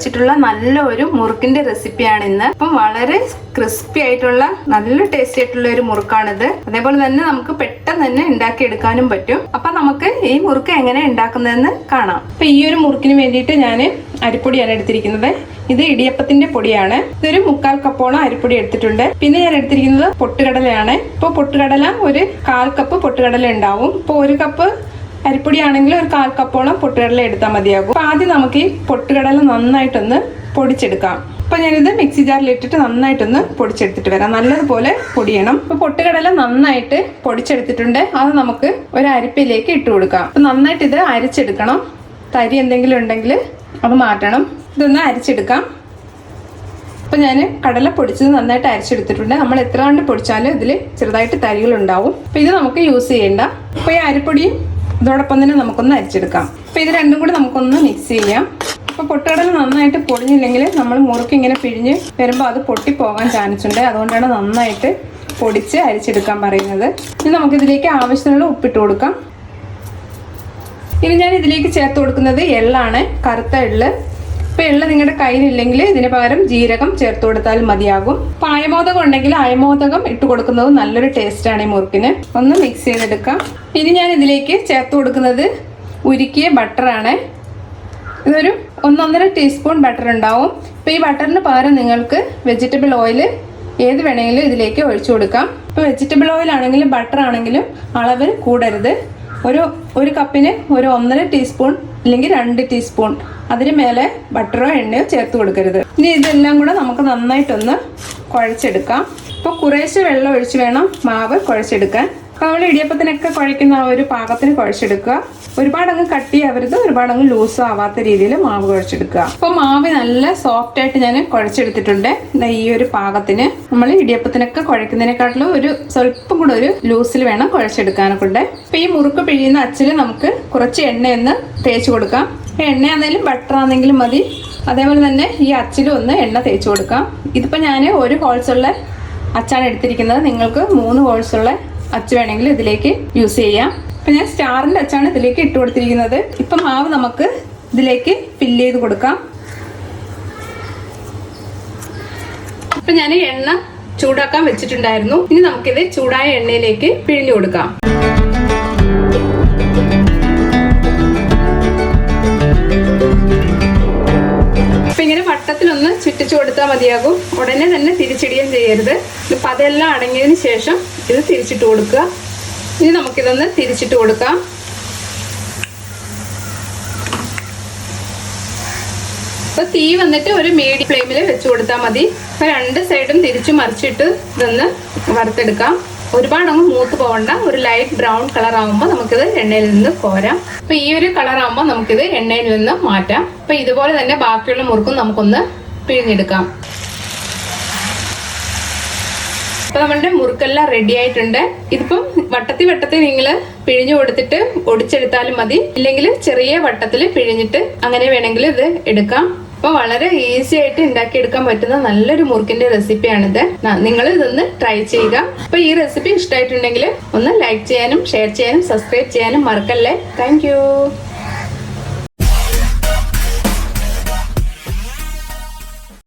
വെച്ചിട്ടുള്ള നല്ലൊരു മുറുക്കിന്റെ റെസിപ്പിയാണ് ഇന്ന്. അപ്പം വളരെ ക്രിസ്പി ആയിട്ടുള്ള നല്ല ടേസ്റ്റി ആയിട്ടുള്ള ഒരു മുറുക്കാണിത്. അതേപോലെ തന്നെ നമുക്ക് പെട്ടെന്ന് തന്നെ ഉണ്ടാക്കി എടുക്കാനും പറ്റും. അപ്പൊ നമുക്ക് ഈ മുറുക്ക് എങ്ങനെ ഉണ്ടാക്കുന്നതെന്ന് കാണാം. അപ്പൊ ഈ ഒരു മുറുക്കിന് വേണ്ടിയിട്ട് ഞാൻ അരിപ്പൊടിയാണ് എടുത്തിരിക്കുന്നത്. ഇത് ഇടിയപ്പത്തിന്റെ പൊടിയാണ്. ഇതൊരു 1/4 കപ്പോളം അരിപ്പൊടി എടുത്തിട്ടുണ്ട്. പിന്നെ ഞാൻ എടുത്തിരിക്കുന്നത് പൊട്ടുകടലയാണ്. ഇപ്പോൾ പൊട്ടുകടല ഒരു 1/4 കപ്പ് പൊട്ടുകടല ഉണ്ടാവും. ഇപ്പോൾ 1 കപ്പ് അരിപ്പൊടി ആണെങ്കിൽ ഒരു 1/4 കപ്പോളം പൊട്ടുകടല എടുത്താൽ മതിയാകും. അപ്പൊ ആദ്യം നമുക്ക് ഈ പൊട്ടുകടല നന്നായിട്ടൊന്ന് പൊടിച്ചെടുക്കാം. അപ്പൊ ഞാനിത് മിക്സി ജാറിൽ ഇട്ടിട്ട് നന്നായിട്ടൊന്ന് പൊടിച്ചെടുത്തിട്ട് വരാം. നല്ലതുപോലെ പൊടിയണം. അപ്പൊ പൊട്ടുകടല നന്നായിട്ട് പൊടിച്ചെടുത്തിട്ടുണ്ട്. അത് നമുക്ക് ഒരു അരിപ്പയിലേക്ക് ഇട്ട് കൊടുക്കാം. അപ്പൊ നന്നായിട്ട് ഇത് അരിച്ചെടുക്കണം. തരി എന്തെങ്കിലും ഉണ്ടെങ്കിൽ അത് മാറ്റണം. ഇതൊന്ന് അരിച്ചെടുക്കാം. അപ്പൊ ഞാൻ കടല പൊടിച്ചത് നന്നായിട്ട് അരിച്ചെടുത്തിട്ടുണ്ട്. നമ്മൾ എത്ര കണ്ട് പൊടിച്ചാലും ഇതിൽ ചെറുതായിട്ട് തരികൾ ഉണ്ടാവും. അപ്പൊ ഇത് നമുക്ക് യൂസ് ചെയ്യേണ്ട. അപ്പൊ ഈ അരിപ്പൊടിയും ഇതോടൊപ്പം തന്നെ നമുക്കൊന്ന് അരിച്ചെടുക്കാം. അപ്പൊ ഇത് രണ്ടും കൂടി നമുക്കൊന്ന് മിക്സ് ചെയ്യാം. അപ്പൊ പൊട്ടുകടല നന്നായിട്ട് പൊടിഞ്ഞില്ലെങ്കിൽ നമ്മൾ മുറുക്ക് ഇങ്ങനെ പിഴിഞ്ഞ് വരുമ്പോൾ അത് പൊട്ടിപ്പോകാൻ ചാൻസ് ഉണ്ട്. അതുകൊണ്ടാണ് നന്നായിട്ട് പൊടിച്ച് അരിച്ചെടുക്കാൻ പറയുന്നത്. ഇനി നമുക്കിതിലേക്ക് ആവശ്യത്തിനുള്ള ഉപ്പിട്ട് കൊടുക്കാം. ഇനി ഞാൻ ഇതിലേക്ക് ചേർത്ത് കൊടുക്കുന്നത് എള്ളാണ്, കറുത്ത എള്ള്. ഇപ്പൊ എള്ള് നിങ്ങളുടെ കയ്യിലില്ലെങ്കിൽ ഇതിന് പകരം ജീരകം ചേർത്ത് കൊടുത്താൽ മതിയാകും. അപ്പൊ അയമോദകം ഉണ്ടെങ്കിൽ അയമോദകം ഇട്ട് കൊടുക്കുന്നത് നല്ലൊരു ടേസ്റ്റ് ആണ് ഈ മുറുക്കിന്. ഒന്ന് മിക്സ് ചെയ്തെടുക്കാം. ഇനി ഞാൻ ഇതിലേക്ക് ചേർത്ത് കൊടുക്കുന്നത് ഉരുക്കിയ ബട്ടറാണ്. ഇതൊരു 1.5 ടീസ്പൂൺ ബട്ടർ ഉണ്ടാവും. ഇപ്പൊ ഈ ബട്ടറിന് പകരം നിങ്ങൾക്ക് വെജിറ്റബിൾ ഓയിൽ ഏത് വേണമെങ്കിലും ഇതിലേക്ക് ഒഴിച്ചു കൊടുക്കാം. ഇപ്പൊ വെജിറ്റബിൾ ഓയിൽ ആണെങ്കിലും ബട്ടർ ആണെങ്കിലും അളവ് കൂടരുത്. ഒരു കപ്പിന് ഒരു 1.5 ടീസ്പൂൺ അല്ലെങ്കിൽ 2 ടീസ്പൂൺ അതിന് മേലെ ബട്ടറോ എണ്ണയോ ചേർത്ത് കൊടുക്കരുത്. ഇനി ഇതെല്ലാം കൂടെ നമുക്ക് നന്നായിട്ടൊന്ന് കുഴച്ചെടുക്കാം. ഇപ്പോൾ കുറേശ്ശെ വെള്ളം ഒഴിച്ച് വേണം മാവ് കുഴച്ചെടുക്കാൻ. അപ്പോൾ നമ്മൾ ഇടിയപ്പത്തിനൊക്കെ കുഴയ്ക്കുന്ന ആ ഒരു പാകത്തിന് കുഴച്ചെടുക്കുക. ഒരുപാടങ്ങ് കട്ടിയാവരുത്, ഒരുപാടങ്ങ് ലൂസ് ആവാത്ത രീതിയിൽ മാവ് കുഴച്ചെടുക്കുക. അപ്പോൾ മാവ് നല്ല സോഫ്റ്റ് ആയിട്ട് ഞാൻ കുഴച്ചെടുത്തിട്ടുണ്ട്. ഈ ഒരു പാകത്തിന് നമ്മൾ ഇടിയപ്പത്തിനൊക്കെ കുഴക്കുന്നതിനെക്കാട്ടിലും ഒരു സ്വല്പം കൂടെ ഒരു ലൂസിൽ വേണം കുഴച്ചെടുക്കാനൊക്കെ ഉണ്ട്. അപ്പോൾ ഈ മുറുക്ക് പിഴിയുന്ന അച്ചിൽ നമുക്ക് കുറച്ച് എണ്ണയൊന്ന് തേച്ച് കൊടുക്കാം. എണ്ണയാണെങ്കിലും ബട്ടർ ആണെങ്കിലും മതി. അതേപോലെ തന്നെ ഈ അച്ചിലും ഒന്ന് എണ്ണ തേച്ച് കൊടുക്കാം. ഇതിപ്പോൾ ഞാൻ 1 ഹോൾസുള്ള അച്ചാണ് എടുത്തിരിക്കുന്നത്. നിങ്ങൾക്ക് 3 ഹോൾസുള്ള അച്ച് വേണമെങ്കിൽ ഇതിലേക്ക് യൂസ് ചെയ്യാം. അപ്പം ഞാൻ സ്റ്റാറിൻ്റെ അച്ചാണ് ഇതിലേക്ക് ഇട്ട് കൊടുത്തിരിക്കുന്നത്. ഇപ്പം മാവ് നമുക്ക് ഇതിലേക്ക് ഫില്ല് ചെയ്ത് കൊടുക്കാം. അപ്പം ഞാൻ എണ്ണ ചൂടാക്കാൻ വെച്ചിട്ടുണ്ടായിരുന്നു. ഇനി നമുക്കിത് ചൂടായ എണ്ണയിലേക്ക് പിഴിഞ്ഞു കൊടുക്കാം. അപ്പം ഇങ്ങനെ വട്ടത്തിലൊന്ന് ചുറ്റിച്ചു കൊടുത്താൽ മതിയാകും. ഉടനെ തന്നെ തിരിച്ചിടുകയും ചെയ്യരുത്. ഇപ്പം അതെല്ലാം അടങ്ങിയതിന് ശേഷം ഇത് തിരിച്ചിട്ട് കൊടുക്കുക. ഇനി നമുക്കിതൊന്ന് തിരിച്ചിട്ട് കൊടുക്കാം. അപ്പോൾ തീ വന്നിട്ട് ഒരു മീഡിയം ഫ്ലെയിമിൽ വെച്ച് കൊടുത്താൽ മതി. അപ്പോൾ 2 സൈഡും തിരിച്ചു മറിച്ചിട്ട് ഇതൊന്ന് വറുത്തെടുക്കാം. ഒരുപാടങ്ങ് മൂത്ത് പോകണ്ട. ഒരു ലൈറ്റ് ബ്രൗൺ കളർ ആകുമ്പോൾ നമുക്കിത് എണ്ണയിൽ നിന്ന് കോരാം. അപ്പോൾ ഈ ഒരു കളർ ആകുമ്പോൾ നമുക്കിത് എണ്ണയിൽ നിന്ന് മാറ്റാം. അപ്പോൾ ഇതുപോലെ തന്നെ ബാക്കിയുള്ള മുറുക്കും നമുക്കൊന്ന് പിഴിഞ്ഞെടുക്കാം. അപ്പൊ നമ്മളുടെ മുറുക്കെല്ലാം റെഡി ആയിട്ടുണ്ട്. ഇതിപ്പം വട്ടത്തിൽ നിങ്ങൾ പിഴിഞ്ഞു കൊടുത്തിട്ട് ഒടിച്ചെടുത്താലും മതി. ഇല്ലെങ്കിൽ ചെറിയ വട്ടത്തിൽ പിഴിഞ്ഞിട്ട് അങ്ങനെ വേണമെങ്കിൽ ഇത് എടുക്കാം. അപ്പൊ വളരെ ഈസി ആയിട്ട് ഉണ്ടാക്കിയെടുക്കാൻ പറ്റുന്ന നല്ലൊരു മുറുക്കിന്റെ റെസിപ്പിയാണിത്. നിങ്ങൾ ഇതൊന്ന് ട്രൈ ചെയ്യുക. അപ്പൊ ഈ റെസിപ്പി ഇഷ്ടമായിട്ടുണ്ടെങ്കിൽ ഒന്ന് ലൈക്ക് ചെയ്യാനും ഷെയർ ചെയ്യാനും സബ്സ്ക്രൈബ് ചെയ്യാനും മറക്കല്ലേ. താങ്ക്